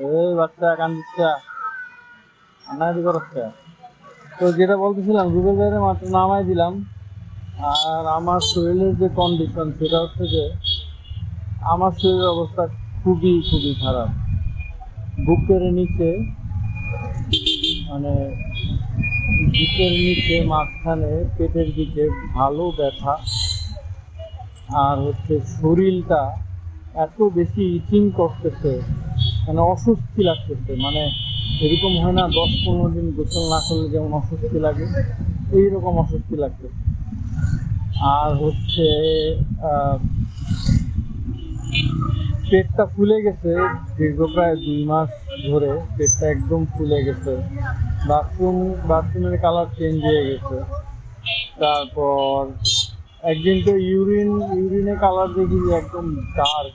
এই বাচ্চা কান্দিচ্ছে আন্নাদি করছে। তো যেটা বলতেছিলাম, রুবেল ভাইয়ের মাত্র নামাই দিলাম। আর আমার শরীরের যে কন্ডিশন সেটা হচ্ছে যে আমার শরীরের অবস্থা খুবই খুবই খারাপ। বুকের নিচে মানে বুকের নিচে মাঝখানে পেটের দিকে ভালো ব্যথা, আর হচ্ছে শরীরটা এত বেশি ইচিং করতেছে, মানে অস্বস্তি লাগতেছে। মানে এরকম হয় না 10-15 দিন গোসল না করলে যেমন অস্বস্তি লাগে, এইরকম অস্বস্তি লাগতেছে। আর হচ্ছে পেটটা ফুলে গেছে, দীর্ঘ প্রায় 2 মাস ধরে পেটটা একদম ফুলে গেছে। বাথরুমের কালার চেঞ্জ হয়ে গেছে। তারপর একদিন তো ইউরিনে কালার দেখি যে একদম ডার্ক,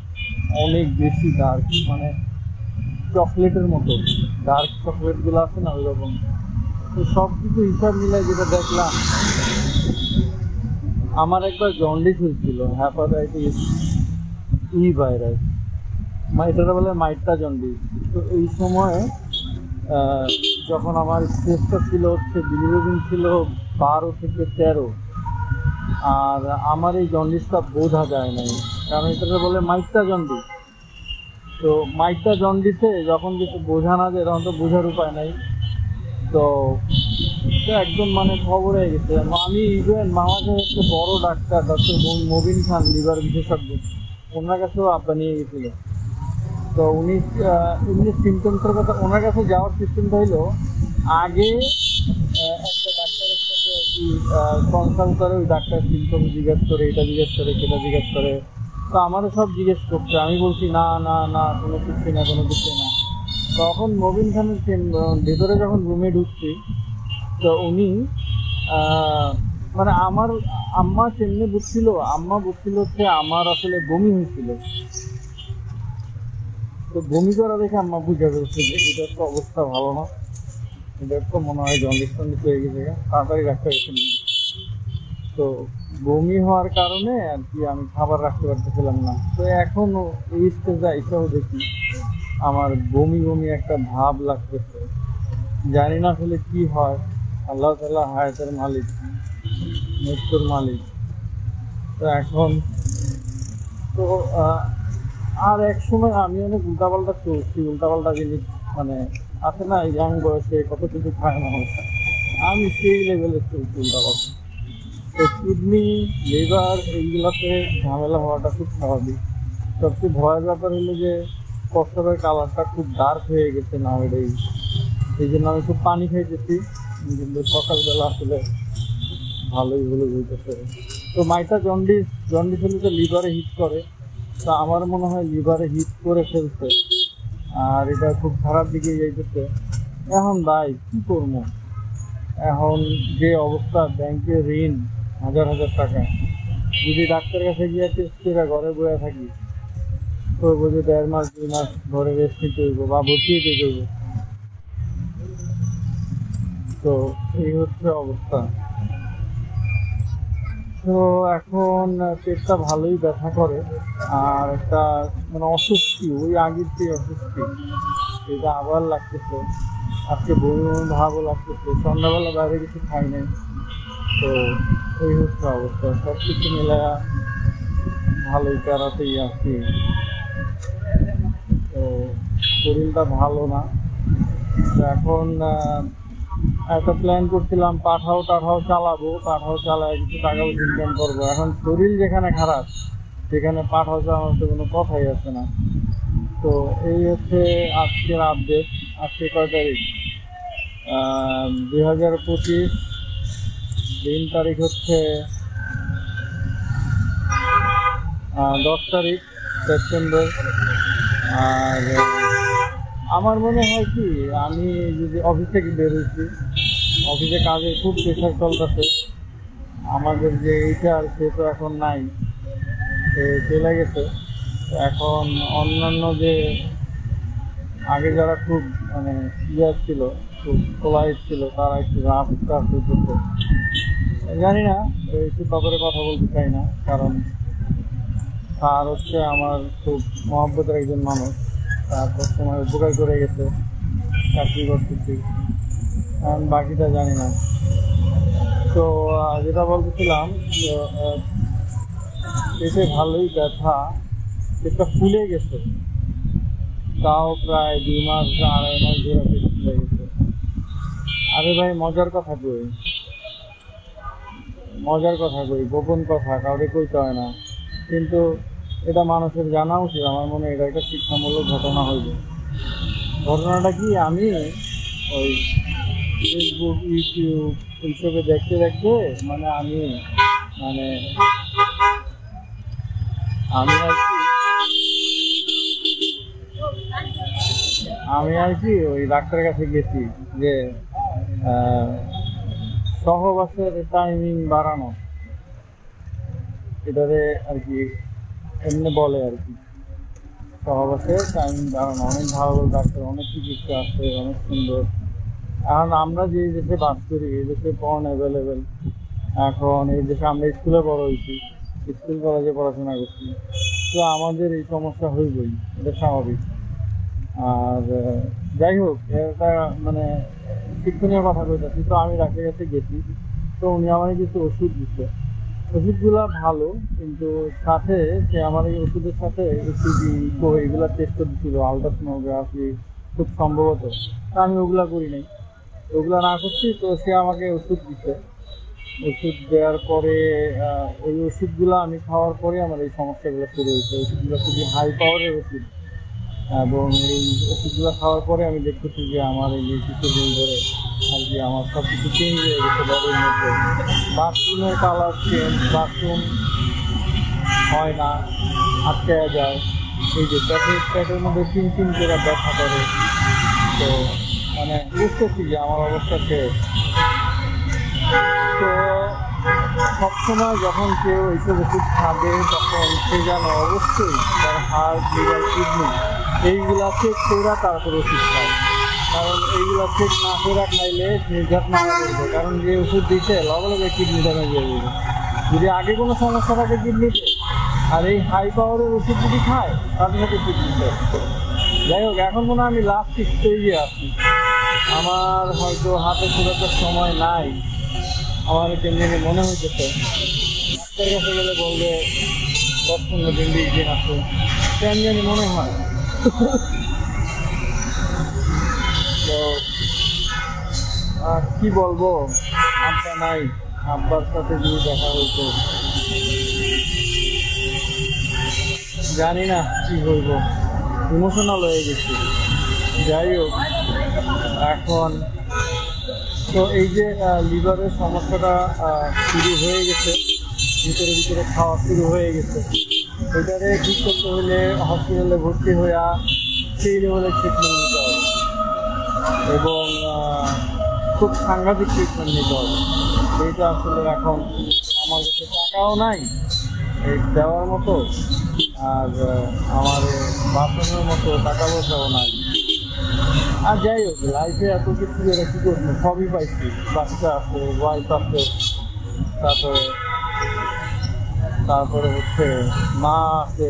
অনেক বেশি ডার্ক, মানে চকলেটের মতো ডার্ক চকলেটগুলো আছে না ওইরকম। তো সব কিছু হিসাব মিলাই যেটা দেখলাম, আমার একবার জন্ডিস হয়েছিল, হেপাটাইটিস ই ভাইরাস, এটাকে বলে মাইট্রা জন্ডিস। তো এই সময় যখন আমার স্ট্রেসটা ছিল হচ্ছে বিলিরুবিন ছিল 12 থেকে 13, আর আমার এই জন্ডিসটা বোঝা যায় নাই, কারণ এটাকে বলে মাইট্রা জন্ডিস। তো মাইট্রা জন্ডিসে যখন কিছু বোঝা না যায় তখন তো বোঝার উপায় নাই। তো একদম মানে খবর হয়ে গেছে। আমি ইভেন মামাকে হচ্ছে বড় ডাক্তার মবিন খান, লিভার বিশেষজ্ঞ, ওনার কাছেও আব্বা নিয়ে গেছিল। তো উনি এমনি সিমটমসের কথা, ওনার কাছে যাওয়ার সিস্টেমটা হইলো আগে একটা ডাক্তারের সাথে আর কি কনসাল্ট করে, ওই ডাক্তার সিমটম জিজ্ঞেস করে, এটা জিজ্ঞেস করে, সেটা জিজ্ঞেস করে। তো আমারও সব জিজ্ঞেস করছে, আমি বলছি না না না কোনো কিছুই না, কোনো কিছুই না। তখন মবিন খানের ভেতরে যখন রুমে ঢুকছি, তো উনি মানে আমার আম্মা কেমনি বুঝছিল, আম্মা বুঝছিল হচ্ছে আমার আসলে বমি হয়েছিল। তো বমি করা দেখে আম্মা বুঝা ফেলছে যে এটার তো অবস্থা ভালো না, এটার তো মনে হয় জন্ডিস টন্ডিস হয়ে গেছে, তাড়াতাড়ি ডাক্তার কাছে নিয়ে। তো বমি হওয়ার কারণে আর কি আমি খাবার রাখতে পারতেছিলাম না। তো এখনও এই স্টেজে এসেও দেখি আমার বমি বমি একটা ভাব লাগতেছে, জানি না আসলে কি হয়। আল্লাহ তাআলা হায়াতের মালিক, মৃত্যুর মালিক। তো এখন তো আর এক সময় আমি অনেক উল্টাপাল্টা চলছি, উল্টাপাল্টা জিনিস মানে আছে না, ইয়াং বয়সে কত কিছু খায় না, আমি সেই লেভেলে চলছি উল্টাপাল্টা। তো কিডনি, লিভার এইগুলোতে ঝামেলা হওয়াটা খুব স্বাভাবিক। সবচেয়ে ভয়ের ব্যাপার হলো যে প্রস্রাবের কালারটা খুব ডার্ক হয়ে গেছে না, ওইটাই। এই জন্য আমি খুব পানি খাইতেছি, কিন্তু সকালবেলা আসলে ভালোই হলো হইতেছে। তো মাইট্রা জন্ডিস হলে তো লিভারে হিট করে, তা আমার মনে হয় লিভারে হিট করে ফেলছে, আর এটা খুব খারাপ দিকে যাইতেছে। এখন ভাই কী করবো, এখন যে অবস্থা, ব্যাংকে ঋণ হাজার হাজার টাকা, যদি ডাক্তারের কাছে গিয়ে টেস্ট করে ঘরে বসে থাকি তো বোঝে 1.5 মাস 2 মাস ঘরে রেস্ট নিতে হইব বা ভর্তি হইতে হইব। তো এই হচ্ছে অবস্থা। তো এখন পেটটা ভালোই ব্যথা করে, আর একটা মানে অস্বস্তি, ওই আগের যে অস্বস্তি এটা আবার লাগতেছে। আজকে বমি বমি ভাবও লাগতেছে, সন্ধ্যাবেলা বাইরে কিছু খাই নাই। তো এই হচ্ছে অবস্থা, সব কিছু মিলে ভালোই প্যারাতেই আছি। তো শরীরটা ভালো না। এখন একটা প্ল্যান করছিলাম পাঠাও চালাবো, পাঠাও চালায় কিছু টাকা পয়সা ইনকাম করবো। এখন শরীর যেখানে খারাপ সেখানে পাঠাও চালানোর তো কোনো কথাই আছে না। তো এই হচ্ছে আজকের আপডেট। আজকে কয় তারিখ? 2025, দিন তারিখ হচ্ছে 10 তারিখ সেপ্টেম্বর। আর আমার মনে হয় কি, আমি যদি অফিস থেকে বেরোচ্ছি, অফিসে কাজে খুব প্রেশার চলতেছে, আমাদের যে এইচআর সে তো এখন নাই, সে চলে গেছে। এখন অন্যান্য যে আগে যারা খুব মানে ইয়ার ছিল, খুব পোলাইট ছিল, তারা একটু রাফ হইতেছে। জানি না, একটু ব্যাপারে কথা বলতে চাই না, কারণ স্যার হচ্ছে আমার খুব মহব্বতের একজন মানুষ। তারপর সময় উপকার করে গেছে, চাকরি করতেছি, বাকিটা জানি না। তো যেটা বলতেছিলাম, পেটে ভালোই ব্যথা, পেটটা ফুলে গেছে, তাও প্রায় 2 মাস 2.5 মাস ধরে পেট ফুলে গেছে। আরে ভাই মজার কথা কই, গোপন কথা কাউকে কইতে হয় না, কিন্তু এটা মানুষের জানা উচিত। আমার মনে এটা একটা শিক্ষামূলক ঘটনা হইবে। ঘটনাটা কি, আমি ওই ফেসবুক, ইউটিউব এইসবে দেখতে মানে আমি আর কি ওই ডাক্তারের কাছে গেছি যে সহবাসের টাইমিং বাড়ানো, এটারে আর কি এমনি বলে আর কি, সহবাসের টাইমিং বাড়ানো। অনেক ভালো ডাক্তার, অনেক চিকিৎসা আছে, অনেক সুন্দর। এখন আমরা যে দেশে বাস করি, এই দেশে পর্ন অ্যাভেলেবেল। এখন এই দেশে আমরা স্কুলে বড় হয়েছি, স্কুল কলেজে পড়াশোনা করছি, তো আমাদের এই সমস্যা হইবই, এটা স্বাভাবিক। আর যাই হোক, এটা মানে শিক্ষণীয় কথা কইতাছি। তো আমি ডাক্তারের কাছে গেছি, তো উনি আমার কিছু ওষুধ দিচ্ছে। ওষুধগুলো ভালো, কিন্তু সাথে সে আমার এই ওষুধের সাথে ইসিজি এগুলো টেস্ট দিচ্ছিল, আলট্রাসোনোগ্রাফি খুব সম্ভবত। আমি ওগুলা করি নাই, ওগুলো না করছি। তো সে আমাকে ওষুধ দিচ্ছে, ওষুধ দেওয়ার পরে ওই ওষুধগুলো আমি খাওয়ার পরে আমার এই সমস্যাগুলো শুরু হয়েছে। ওষুধগুলো খুবই হাই পাওয়ারের ওষুধ, এবং এই ওষুধগুলো খাওয়ার পরে আমি দেখতেছি যে আমার এই কিছুদিন ধরে আর কি আমার সব কিছু চেঞ্জ হয়ে গেছে। বডির মধ্যে বাথরুমের কালার চেঞ্জ, বাথরুম হয় না, আটকে যায়। এই যে পেটের মধ্যে চিন করে ব্যথা করে। তো মানে বুঝতেছি যে আমার অবস্থা শেষ। তো সবসময় যখন কেউ এইসব ওষুধ খাবে, তখন সে যেন অবশ্যই তার হার্ট, লিভার, কিডনি এইগুলা চেক করে তারপর ওষুধ খায়। কারণ এইগুলা চেক না করে খাইলে নির্ঘাত মারা করবে। কারণ যে ওষুধ দিচ্ছে লগে কিডনি ড্যামেজ হয়ে যাবে। যদি আগে কোনো সমস্যা থাকে কিডনিতে, আর এই হাই পাওয়ারের ওষুধ যদি খায়, তাদের সাথে কিডনিতে। যাই হোক, এখন মনে হয় আমি লাস্ট স্টেজে আছি। আমার হয়তো হাতে খুব একটা সময় নাই, আমার কেমনি মনে হইতেছে। ডাক্তারের কাছে গেলে বলবে 10-15 দিন 20 দিন আছে, কেন জানি মনে হয়। তো কি বলবো, আব্বা নাই, আব্বার সাথে যদি দেখা হইতো, জানি না কি বলবো, ইমোশনাল হয়ে গেছি। যাই হোক, এখন তো এই যে লিভারের সমস্যাটা শুরু হয়ে গেছে, ভিতরে খাওয়া শুরু হয়ে গেছে। এটারে ঠিক করতে হলে হসপিটালে ভর্তি হয়ে সেই লেভেলের ট্রিটমেন্ট নিতে হবে, এবং খুব সাংঘাতিক ট্রিটমেন্ট নিতে হবে। এইটা আসলে এখন আমার কাছে টাকাও নাই এই দেওয়ার মতো, আর আমার বাঁচানোর মতো টাকা পয়সাও নাই। আর যাই হোক, লাইফে এত কিছু যেটা কী করবো, সবই পাইছি। বাচ্চা আছে, ওয়াইফ আছে, তারপরে হচ্ছে মা আছে,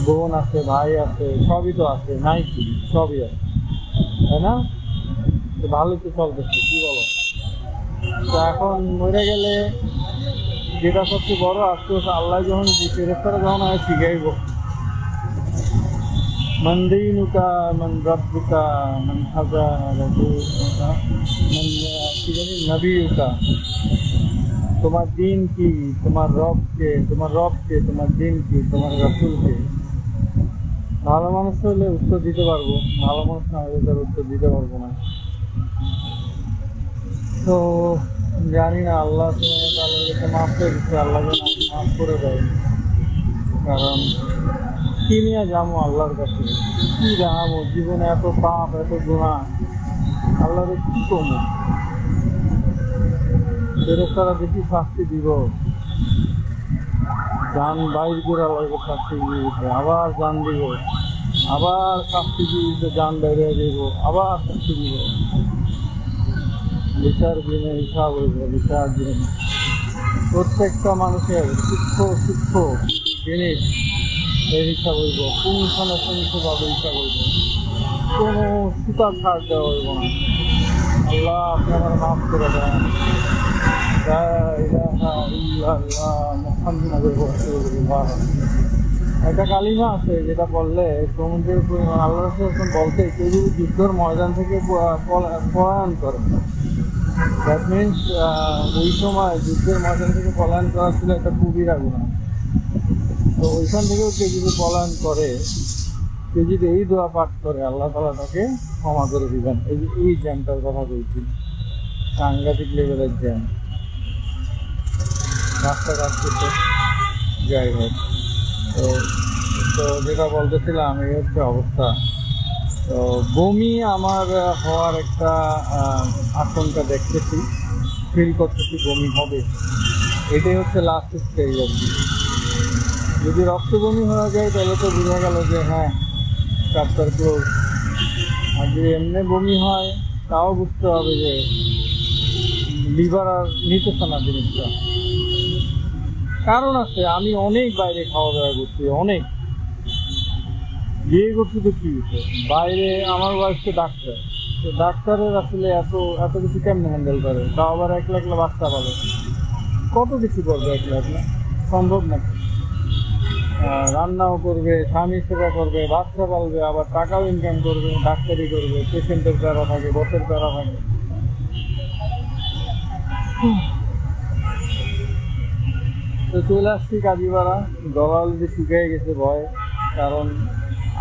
বোন আছে, ভাই আছে, সবই তো আছে, নাই কি, সবই আছে, তাই না? তো ভালোই তো চলতেছে, কী বলো? তো এখন মরে গেলে যেটা সবচেয়ে বড় আফসোস, আল্লাহ যখন ফেরেশতারা যখন হয় শিখাইব, মান দীনুকা মান রাব্বুকা মান হাযা রাসূলুকা মান কি জানি নবিয়ুকা, তোমার দিন কি, তোমার রবকে, তোমার দিন কি, তোমার রাসূলকে। ভালো মানুষ হলে উত্তর দিতে পারবো, ভালো মানুষ না হলে তার উত্তর দিতে পারবো না। তো জানি না, আল্লাহ তাআলার কাছে মাফ করে দিচ্ছে, আল্লাহ যেন মাফ করে দেয়। কারণ কি নিয়ে যাবো আল্লাহর কাছে, কি জানাবো? জীবনে এত পাপ, এত গুনাহ, আল্লাহরে কি কমো? ফেরেশতারা দেখি শাস্তি দিব, জান বাইর করে আল্লাহকে শাস্তি দিয়ে দিতে, আবার জান দিব, আবার শাস্তি দিয়ে দিতে, জান বাইরে দিব, আবার শাস্তি দিব। বিচার দিনে হিসাব হইব, বিচার দিন। প্রত্যেকটা মানুষের সূক্ষ্ম জিনিস এর হিসাব হইব, পুঙ্খানুপুঙ্খভাবে হিসাব হইব, কোনো সুতা ছাড় দেওয়া হইব না। আল্লাহ আপনি আমার মাফ করে দেন। একটা কালিমা আছে যেটা বললে সমুদ্রের পরিমাণ, আল্লাহ রাসূল বলতে কেউ যদি যুদ্ধের ময়দান থেকে পলায়ন করে, দ্যাট মিনস ওই সময় যুদ্ধের ময়দান থেকে পলায়ন করা ছিল একটা কবিরা গুনাহ। তো ওইখান থেকেও কেউ যদি পলায়ন করে, কেউ যদি এই দোয়া পাঠ করে, আল্লাহ তাআলা তাকে ক্ষমা করে দিবেন। এই জ্যামটার কথা বলছি, সাংঘাতিক লেভেলের জ্যাম, রাস্তাঘাট থেকে। যাই হোক, তো যেটা বলতেছিলাম এই হচ্ছে অবস্থা। তো বমি আমার হওয়ার একটা আশঙ্কা দেখতেছি, ফিল করতেছি বমি হবে। এটাই হচ্ছে লাস্ট স্টেজ অবধি। যদি রক্ত বমি হয়ে যায় তাহলে তো বোঝা গেল যে হ্যাঁ চ্যাপ্টার ক্লোজ। আর যদি এমনি বমি হয় তাও বুঝতে হবে যে লিভার আর নিতেছে না জিনিসটা। কারণ আছে, আমি অনেক বাইরে খাওয়া দাওয়া করছি, অনেক বিয়ে করছি। তো কি হচ্ছে, বাইরে আমার ওয়াইফকে ডাক্তার, তো ডাক্তারের আসলে এত কিছু কেমনে হ্যান্ডেল করে, তাও আবার একলা একলা বাচ্চা পাবে, কত কিছু করবে একলা একলা, সম্ভব নাকি? রান্নাও করবে, স্বামী সেবা করবে, বাচ্চা পালবে, আবার টাকাও ইনকাম করবে, ডাক্তারি করবে, পেশেন্টের প্যারা থাকে, বসের প্যারা থাকে। তো চলে আসছি কাজীপাড়া, গলা অলরেডি শুকিয়ে গেছে ভয়। কারণ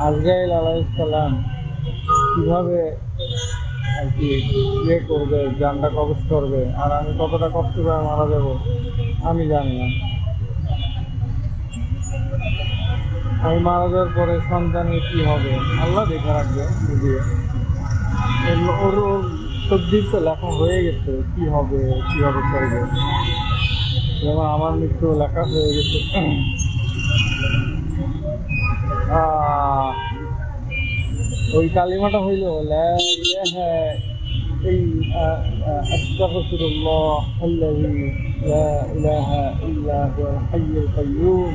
আজরাইল আলাইহিস সালাম কীভাবে আর কি ইয়ে করবে, জানটা কবজ করবে, আর আমি কতটা কষ্ট করে মারা যাব আমি জানি না। আমি মারা যাওয়ার পরে সন্তানের কী হবে আল্লাহ দেখে রাখবে। বুঝিয়ে ওর তকদির তো লেখা হয়ে গেছে, কী হবে করবে। যেমন আমার মৃত্যু লেখা হয়ে গেছে। ওই কালিমাটা হইল আস্তাগফিরুল্লাহ আল্লাযী লা ইলাহা ইল্লা হুয়াল হাইয়ুল কাইয়্যুম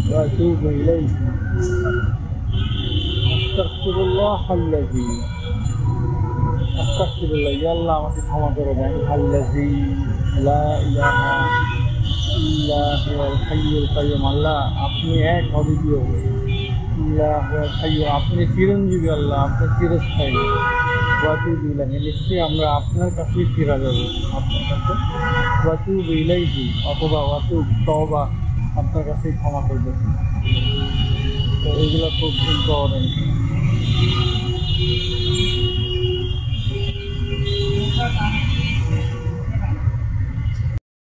ওয়া আতুবু ইলাইহি। আস্তাগফিরুল্লাহ আল্লাযী, আস্তাগফিরুল্লাহ, ইয়া আল্লাহ আমাকে ক্ষমা করে দেন। আল্লাযী লা ইলাহা ইল্লা হুয়াল হাইয়ুল কাইয়্যুম, আল্লাহ আপনি এক অদ্বিতীয়, ইল্লা হুয়াল হাইয়্যু আপনি চিরঞ্জীবী, আল্লাহ আপনি চিরস্থায়ী। ওয়া আতুবু ইলাইহি, নিশ্চয়ই আমরা আপনার কাছেই ফিরে যাব, আপনার কাছে। ওয়া আতুবু ইলাইহি অথবা ওয়াতুব তওবা, আপনার কাছেই ক্ষমা করবেন। তো এগুলো খুব ইম্পর্টেন্ট।